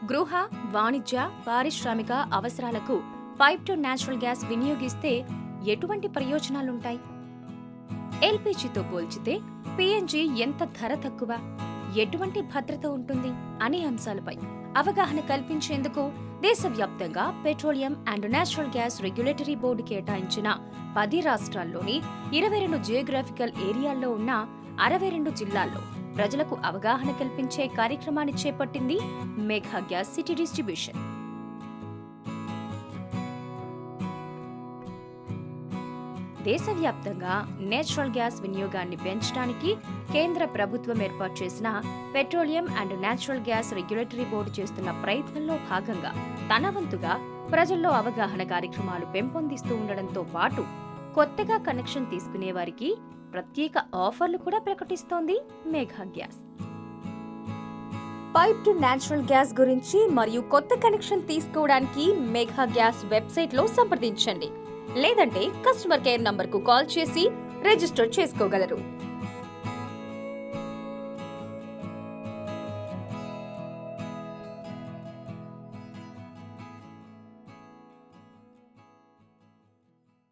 గృహ, వాణిజ్య, పారిశ్రామిక అవసరాలకు పైప్ టు న్యాచురల్ గ్యాస్ వినియోగిస్తే ఎటువంటి ప్రయోజనాలుంటాయి? ఎల్పీజీతో పోల్చితే పీఎన్జీ ఎంత ధర తక్కువ, ఎటువంటి భద్రత ఉంటుంది అనే అంశాలపై అవగాహన కల్పించేందుకు దేశవ్యాప్తంగా petroleum and natural gas regulatory board కేటాయించిన 10 రాష్ట్రాల్లోని 22 జియోగ్రాఫికల్ ఏరియాల్లో ఉన్న 62 జిల్లాల్లో ప్రజలకు అవగాహన కల్పించే కార్యక్రమాన్ని చేపట్టింది మెగా గ్యాస్ సిటీ డిస్ట్రిబ్యూషన్. దేశవ్యాప్తంగా నేచురల్ గ్యాస్ వినియోగాన్ని పెంచడానికి కేంద్ర ప్రభుత్వం ఏర్పాటు చేసిన petroleum and natural gas regulatory board చేస్తున్న ప్రయత్నంలో భాగంగా తన వంతుగా ప్రజల్లో అవగాహన కార్యక్రమాలు పెంపొందిస్తూ ఉండడంతో పాటు కొత్తగా కనెక్షన్ తీసుకునే వారికి ప్రత్యేక ఆఫర్లు కూడా ప్రకటిస్తోంది mega gas. Pipe to natural gas గురించి మరియు కొత్త కనెక్షన్ తీసుకోవడానికి మెగా గ్యాస్ వెబ్సైట్లో సంప్రదించండి, లేదంటే కస్టమర్ కేర్ నంబర్కు కాల్ చేసి రిజిస్టర్ చేసుకోగలరు.